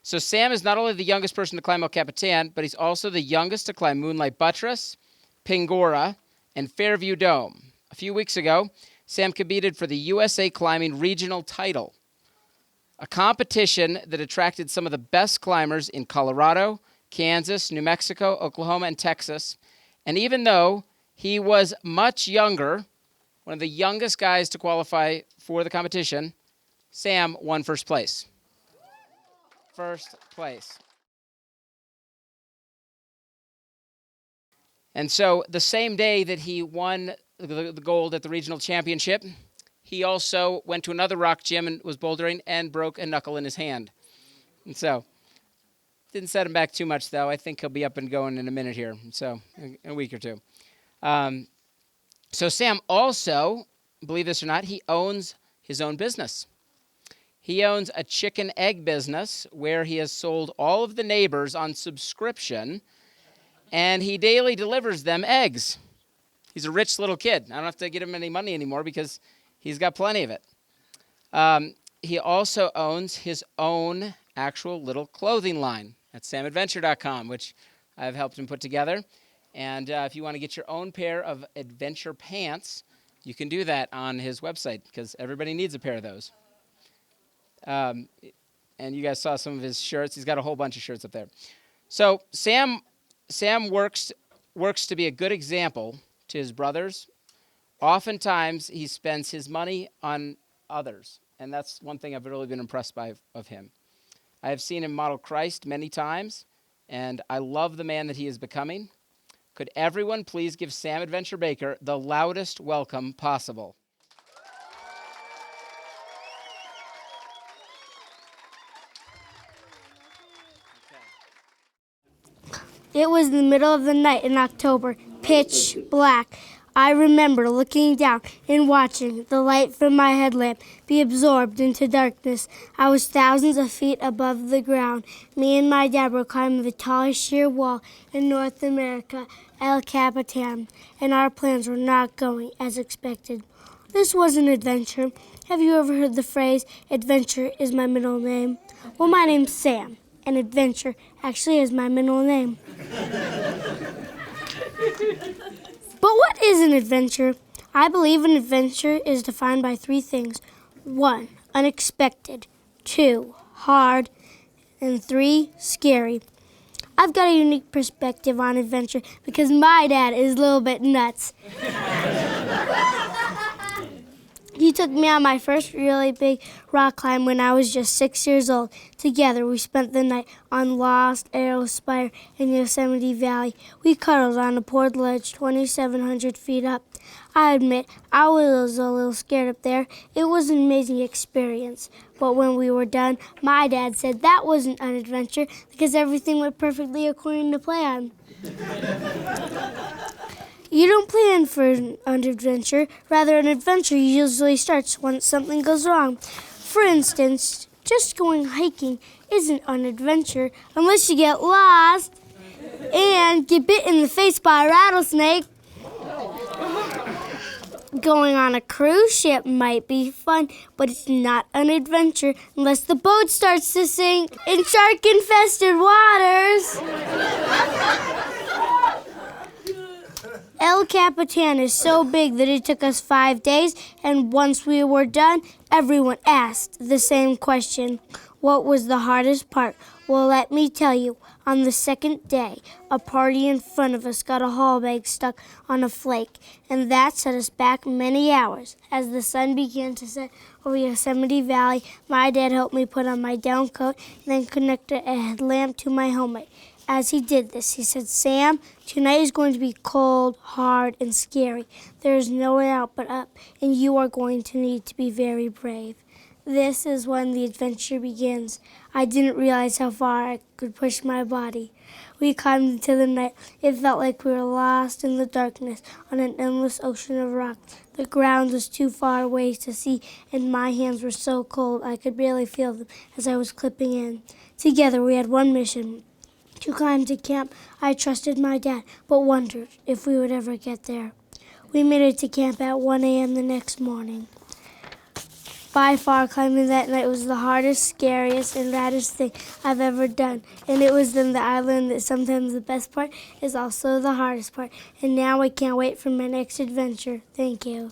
So Sam is not only the youngest person to climb ElCapitan, but he's also the youngest to climb Moonlight Buttress, Pingora, and Fairview Dome. A few weeks ago, Sam competed for the USA Climbing Regional title, a competition that attracted some of the best climbers in Colorado, Kansas, New Mexico, Oklahoma, and Texas. And even though he was much younger, one of the youngest guys to qualify for the competition, Sam won first place. First place. And so the same day that he won the gold at the regional championship, he also went to another rock gym and was bouldering and broke a knuckle in his hand. And so didn't set him back too much, though. I think he'll be up and going in a minute here, so in a week or two. So Sam also, believe this or not, he owns his own business. He owns a chicken egg business where he has sold all of the neighbors on subscription, and he daily delivers them eggs. He's a rich little kid. I don't have to get him any money anymore because he's got plenty of it. He also owns his own actual little clothing line at samadventure.com, which I've helped him put together. And if you want to get your own pair of adventure pants, you can do that on his website because everybody needs a pair of those. And you guys saw some of his shirts. He's got a whole bunch of shirts up there. So Sam works to be a good example to his brothers. Oftentimes, he spends his money on others, and that's one thing I've really been impressed by of him. I have seen him model Christ many times, and I love the man that he is becoming. Could everyone please give Sam Adventure Baker the loudest welcome possible? It was the middle of the night in October, pitch black. I remember looking down and watching the light from my headlamp be absorbed into darkness. I was thousands of feet above the ground. Me and my dad were climbing the tallest sheer wall in North America, ElCapitan, and our plans were not going as expected. This was an adventure. Have you ever heard the phrase, adventure is my middle name? Well, my name's Sam, and adventure actually is my middle name. But what is an adventure? I believe an adventure is defined by three things. 1, unexpected. 2, hard. And 3, scary. I've got a unique perspective on adventure because my dad is a little bit nuts. He took me on my first really big rock climb when I was just 6 years old. Together, we spent the night on Lost Arrow Spire in Yosemite Valley. We cuddled on a poured ledge 2,700 feet up. I admit, I was a little scared up there. It was an amazing experience. But when we were done, my dad said that wasn't an adventure because everything went perfectly according to plan. You don't plan for an adventure. Rather, an adventure usually starts when something goes wrong. For instance, just going hiking isn't an adventure unless you get lost and get bit in the face by a rattlesnake. Going on a cruise ship might be fun, but it's not an adventure unless the boat starts to sink in shark-infested waters. ElCapitan is so big that it took us 5 days, and once we were done, everyone asked the same question. What was the hardest part? Well, let me tell you. On the second day, a party in front of us got a haul bag stuck on a flake, and that set us back many hours. As the sun began to set over Yosemite Valley, my dad helped me put on my down coat and then connected a headlamp to my helmet. As he did this, he said, Sam, tonight is going to be cold, hard, and scary. There is no way out but up, and you are going to need to be very brave. This is when the adventure begins. I didn't realize how far I could push my body. We climbed into the night. It felt like we were lost in the darkness on an endless ocean of rock. The ground was too far away to see, and my hands were so cold I could barely feel them as I was clipping in. Together we had one mission, to climb to camp. I trusted my dad, but wondered if we would ever get there. We made it to camp at 1 a.m. the next morning. By far, climbing that night was the hardest, scariest, and raddest thing I've ever done. And it was then that I learned that sometimes the best part is also the hardest part. And now I can't wait for my next adventure. Thank you.